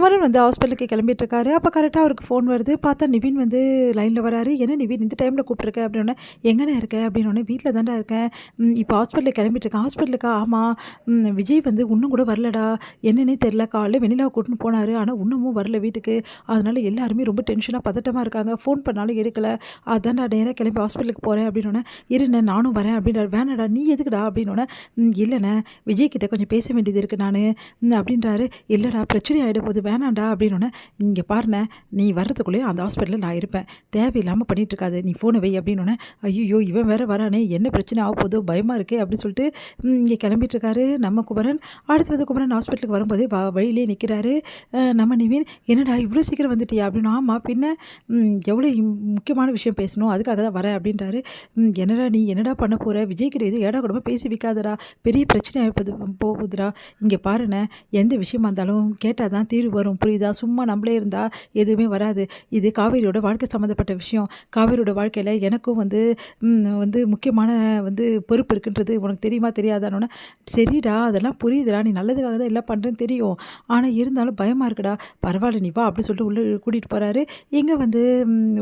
குமரன் வந்து ஹாஸ்பிட்டலுக்கு கிளம்பிட்டு இருக்காரு. அப்போ கரெக்டாக அவருக்கு ஃபோன் வருது. பார்த்தா நிவின் வந்து லைனில் வராரு. என்ன நிவின் இந்த டைமில் கூப்பிட்டுருக்க அப்படின்னோடனே, எங்கண்ணே இருக்க அப்படின்னோடனே, வீட்டில் தான்டா இருக்கேன். இப்போ ஹாஸ்பிட்டலுக்கு கிளம்பிட்டு இருக்கேன். ஹாஸ்பிட்டலுக்கா? ஆமாம். விஜய் வந்து இன்னும் கூட வரலடா. என்னன்னே தெரில. காலைல வெண்ணிலாவை கூட்டின்னு போனார். ஆனால் இன்னமும் வரல வீட்டுக்கு. அதனால எல்லாருமே ரொம்ப டென்ஷனாக பதட்டமாக இருக்காங்க. ஃபோன் பண்ணாலும் எடுக்கல. அதான்டா நேராக கிளம்பி ஹாஸ்பிட்டலுக்கு போகிறேன் அப்படின்னோடனே, இருண்ணே நானும் வரேன் அப்படின்றாரு. வேணாடா நீ எதுக்குடா அப்படின்னோடனே, இல்லைண்ணே விஜய் கிட்ட கொஞ்சம் பேச வேண்டியது இருக்குது நான் அப்படின்றாரு. இல்லைடா பிரச்சனை ஆகிட போகுது வேணாண்டா அப்படின்னோடனே, இங்கே பாருண்ணே நீ வர்றதுக்குள்ளேயே அந்த ஹாஸ்பிட்டலில் நான் இருப்பேன். தேவையில்லாமல் பண்ணிகிட்டு இருக்காது. நீ ஃபோனை வை அப்படின்னோடனே, ஐயோ இவன் வேறு வரானே என்ன பிரச்சனை ஆக போதோ பயமாக இருக்கே அப்படின்னு சொல்லிட்டு இங்கே கிளம்பிட்டு இருக்காரு நம்ம குமரன். அடுத்து வந்து குமரன் ஹாஸ்பிட்டலுக்கு வரும்போதே வழியிலே நிற்கிறாரு நம்ம நிவின். என்னடா இவ்வளோ சீக்கிரம் வந்துட்டியா அப்படின்னு. ஆமாம் பின்ன எவ்வளோ முக்கியமான விஷயம் பேசணும் அதுக்காக தான் வரேன் அப்படின்றாரு. என்னடா நீ என்னடா பண்ண போகிற? விஜய் கிட்ட எது ஏடா கூடமா பேசி வைக்காதடா, பெரிய பிரச்சனை போகுதுடா. இங்கே பாருண்ணே எந்த விஷயமா இருந்தாலும் கேட்டால் தான் தீர்வு வரும் புரியுதா? சும்மா நம்மளே இருந்தால் எதுவுமே வராது. இது காவேரியோட வாழ்க்கை சம்மந்தப்பட்ட விஷயம். காவேரியோட வாழ்க்கையில் எனக்கும் வந்து வந்து முக்கியமான வந்து பொறுப்பு இருக்குன்றது உனக்கு தெரியுமா தெரியாதானோன்னா, சரிடா அதெல்லாம் புரியுதுடா, நீ நல்லதுக்காக தான் எல்லாம் பண்ணுறேன்னு தெரியும். ஆனால் இருந்தாலும் பயமாக இருக்குடா. பரவாயில்ல நீ வா அப்படி சொல்லிட்டு உள்ளே கூட்டிகிட்டு போகிறாரு. இங்கே வந்து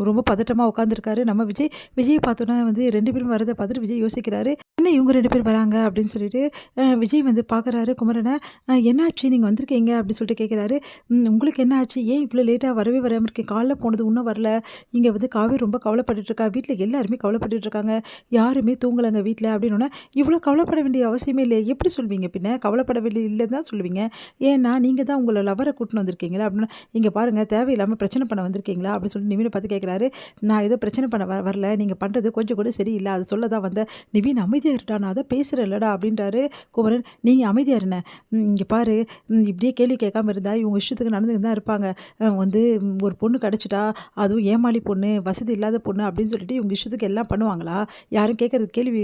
ரொம்ப பதட்டமாக உட்காந்துருக்காரு நம்ம விஜய். விஜய் பார்த்தோன்னா வந்து 2 பேரும் வரதை பார்த்துட்டு விஜய் யோசிக்கிறாரு. என்ன இவங்க 2 பேர் வராங்க அப்படின்னு சொல்லிட்டு விஜய் வந்து பார்க்குறாரு குமரனை. என்னாச்சு நீங்கள் வந்திருக்கீங்க அப்படின்னு சொல்லிட்டு கேட்குறாரு. உங்களுக்கு என்ன ஆச்சு? ஏன் இவ்வளோ லேட்டாக வரவே வராமல் இருக்கேன்? காலைல போனது இன்னும் வரல. இங்கே வந்து காவேரி ரொம்ப கவலைப்பட்டுருக்கா. வீட்டில் எல்லாருமே கவலைப்பட்டுருக்காங்க. யாருமே தூங்கலைங்க வீட்டில் அப்படின்னோடனே, இவ்வளோ கவலைப்பட வேண்டிய அவசியமே இல்லை. எப்படி சொல்வீங்க பின்ன? கவலைப்பட வேண்டிய இல்லைன்னு தான் சொல்லுவீங்க. ஏன்னா நீங்கள் தான் உங்களை லவரை கூட்டின்னு வந்திருக்கீங்களா அப்படின்னா, இங்கே பாருங்கள் தேவையில்லாமல் பிரச்சனை பண்ண வந்திருக்கீங்களா அப்படின்னு சொல்லிட்டு நிவினை பார்த்து கேட்குறாரு. நான் ஏதோ பிரச்சனை பண்ண வரல. நீங்கள் பண்ணுறது கொஞ்சம் கூட சரியில்லை. அதை சொல்ல தான் வந்த. நிவின் அமைதியாக இருடா, நான் அதை பேசுகிறேன் இல்லடா அப்படின்றாரு குமரன். நீங்கள் அமைதியாக இருங்க. இங்கே பாரு இப்படியே கேள்வி கேட்காம இருந்தால் இவங்க இஷ்டத்துக்கு நடந்துட்டு தான் இருப்பாங்க. வந்து ஒரு பொண்ணு கிடச்சிட்டா அதுவும் ஏமாளி பொண்ணு வசதி இல்லாத பொண்ணு அப்படின்னு சொல்லிட்டு இவங்க இஷ்டத்துக்கு எல்லாம் பண்ணுவாங்களா? யாரும் கேட்குறது கேள்வி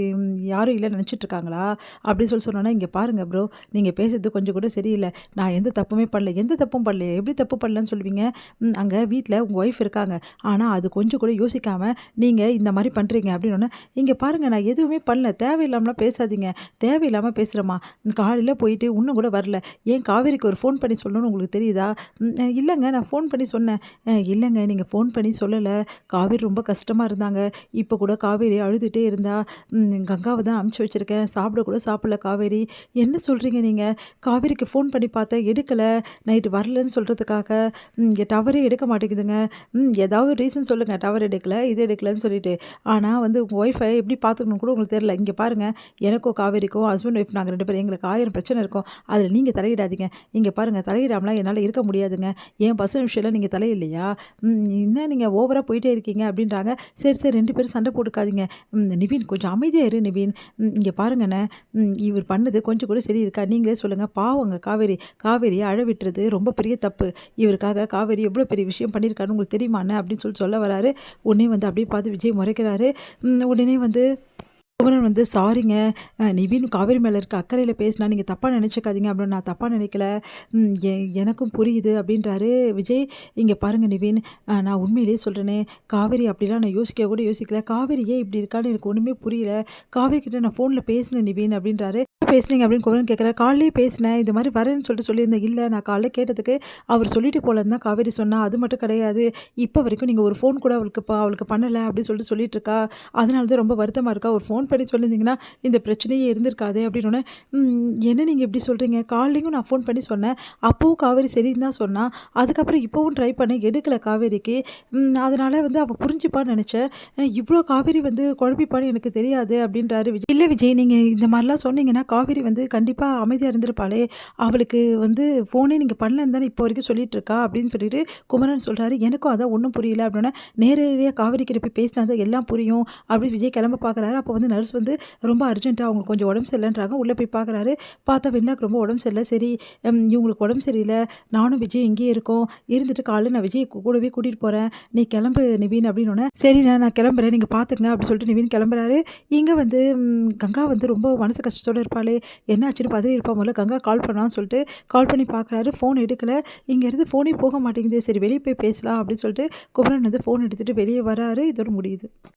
யாரும் இல்லை நினச்சிட்டு இருக்காங்களா அப்படின்னு சொன்னோன்னா, இங்கே பாருங்கள் ப்ரோ நீங்கள் பேசுறது கொஞ்சம் கூட சரியில்லை. நான் எந்த தப்புமே பண்ணல. எந்த தப்பும் பண்ணல. எப்படி தப்பு பண்ணலன்னு சொல்லுவீங்க? அங்கே வீட்டில் உங்கள் ஒய்ஃப் இருக்காங்க. ஆனால் அது கொஞ்சம் கூட யோசிக்காமல் நீங்கள் இந்த மாதிரி பண்ணுறீங்க அப்படின்னோடனே, இங்கே பாருங்கள் நான் எதுவுமே பண்ணல. தேவையில்லாமலாம் பேசாதீங்க. தேவையில்லாமல் பேசுகிறேம்மா. காலையில் போயிட்டு இன்னும் கூட வரல. ஏன் காவேரிக்கு ஒரு ஃபோன் பண்ணி சொல்லணும்னு உங்களுக்கு தெரியுதா? இல்லைங்க நான் ஃபோன் பண்ணி சொன்னேன். இல்லைங்க நீங்கள் ஃபோன் பண்ணி சொல்லலை. காவேரி ரொம்ப கஷ்டமாக இருந்தாங்க. இப்போ கூட காவேரி அழுதுகிட்டே இருந்தா. கங்காவை தான் அனுப்பிச்சி வச்சுருக்கேன். சாப்பிட கூட சாப்பிடல காவேரி. என்ன சொல்கிறீங்க நீங்கள்? காவேரிக்கு ஃபோன் பண்ணி பார்த்தேன் எடுக்கலை. நைட்டு வரலன்னு சொல்கிறதுக்காக டவரே எடுக்க மாட்டேங்குதுங்க. ஏதாவது ரீசன் சொல்லுங்கள். டவர் எடுக்கலை இது எடுக்கலைன்னு சொல்லிட்டு. ஆனால் வந்து உங்கள் ஒய்ஃபை எப்படி பார்த்துக்கணும் கூட உங்களுக்கு தெரியல. இங்கே பாருங்கள் எனக்கும் காவேரிக்கும் ஹஸ்பண்ட் ஒய்ஃப் நாங்கள் 2 பேரும் எங்களுக்கு 1000 பிரச்சனை இருக்கும். அதில் நீங்கள் தலையிடாதீங்க. இங்கே பாருங்கள் தலையிடாமலாம் என்னால் இருக்க முடியாதுங்க. என் பர்சனல் விஷயம்லாம் நீங்கள் தலையில்லையா? என்ன நீங்கள் ஓவராக போயிட்டே இருக்கீங்க அப்படின்றாங்க. சரி சரி 2 பேரும் சண்டை போட்டுக்காதீங்க. நிவின் கொஞ்சம் அமைதியாக இரு நிவின். இங்கே பாருங்கண்ணே இவர் பண்ணது கொஞ்சம் கூட சரி இருக்கா? நீங்களே சொல்லுங்கள். பாவங்க காவேரியை அழ விட்டுறது ரொம்ப பெரிய தப்பு. இவருக்காக காவேரி எவ்வளோ பெரிய விஷயம் பண்ணியிருக்காருன்னு உங்களுக்கு தெரியுமாண்ணே அப்படின்னு சொல்ல வராரு. உடனே வந்து அப்படியே பார்த்து விஜய் முறைக்கிறாரு. உடனே வந்து குமரன் வந்து சாரிங்க நிவின் காவேரி மேலே இருக்க அக்கறையில் பேசினா நீங்கள் தப்பாக நினச்சிக்காதீங்க அப்படின்னு. நான் தப்பாக நினைக்கல. எனக்கும் புரியுது அப்படின்றாரு விஜய். இங்கே பாருங்கள் நிவின் நான் உண்மையிலேயே சொல்கிறேனே காவேரி அப்படிலாம் நான் யோசிக்க கூட யோசிக்கல. காவேரி ஏன் இப்படி இருக்கான்னு எனக்கு ஒன்றுமே புரியல. காவேரி கிட்ட நான் ஃபோனில் பேசினேன் நிவின் அப்படின்றாரு. பேசுனீங்க அப்படின்னு குமரன் கேட்குறேன். காலையிலே பேசினேன் இது மாதிரி வரேன்னு சொல்லியிருந்தேன். இல்லை நான் காலையில் கேட்டதுக்கு அவர் சொல்லிட்டு போலன்னு தான் காவேரி சொன்னா. அது மட்டும் கிடையாது. இப்போ வரைக்கும் நீங்கள் ஒரு ஃபோன் கூட அவளுக்கு பண்ணலை அப்படின்னு சொல்லிட்டு இருக்கா. அதனால தான் ரொம்ப வருத்தமாக இருக்கா. ஒரு ஃபோன் பண்ணி சொல்லியிருந்தீங்கன்னா இந்த பிரச்சனையே இருந்திருக்காது அப்படின்னு. என்ன நீங்கள் எப்படி சொல்கிறீங்க? காலையும் நான் ஃபோன் பண்ணி சொன்னேன். அப்போவும் காவேரி சரின்னு தான் சொன்னான். அதுக்கப்புறம் இப்போவும் ட்ரை பண்ணேன் எடுக்கலை காவேரிக்கு. அதனால் வந்து அவள் புரிஞ்சுப்பான்னு நினச்சேன். இவ்வளோ காவேரி வந்து குழப்பிப்பான்னு எனக்கு தெரியாது அப்படின்றாரு விஜய். இல்லை விஜய் நீங்கள் இந்த மாதிரிலாம் சொன்னீங்கன்னா காவேரி வந்து கண்டிப்பாக அமைதியாக இருந்திருப்பாளே. அவளுக்கு வந்து ஃபோனே நீங்கள் பண்ணலன்னு தானே இப்போ வரைக்கும் சொல்லிட்டு இருக்கா அப்படின்னு சொல்லிட்டு குமரன் சொல்கிறாரு. எனக்கும் அதான் ஒன்றும் புரியல அப்படின்னா, நேரடியாக காவேரி கிட்ட போய் பேசினா தான் எல்லாம் புரியும் அப்படின்னு விஜய் கிளம்ப பார்க்குறாரு. அப்போ வந்து நர்ஸ் வந்து ரொம்ப அர்ஜென்ட்டாக அவங்க கொஞ்சம் உடம்பு சரியில்லைன்றாங்க. உள்ளே போய் பார்க்குறாரு. பார்த்தா வெண்ணிலாக்கு ரொம்ப உடம்பு சரியில்லை. சரி இவங்களுக்கு உடம்பு சரியில்லை. நானும் விஜய் இங்கேயே இருக்கோம். இருந்துட்டு காலையில் நான் விஜய் கூடவே கூட்டிகிட்டு போகிறேன். நீ கிளம்பு நிவின் அப்படின்னோடனே, சரிண்ணா நான் கிளம்புறேன் நீங்கள் பார்த்துங்க அப்படின்னு சொல்லிட்டு நிவின் கிளம்புறாரு. இங்கே வந்து கங்கா வந்து ரொம்ப மனசு கஷ்டத்தோடு இருப்பாளே. என்ன ஆச்சுன்னு பதறி இருப்பா. முதல்ல கங்கா கால் பண்ணான்னு சொல்லிட்டு கால் பண்ணி பார்க்குறாரு. ஃபோன் எடுக்கலை. இங்கேருந்து ஃபோனே போக மாட்டேங்குது. சரி வெளியே போய் பேசலாம் அப்படின்னு சொல்லிட்டு குமரன் வந்து ஃபோன் எடுத்துகிட்டு வெளியே வராரு. இதோடு முடியுது.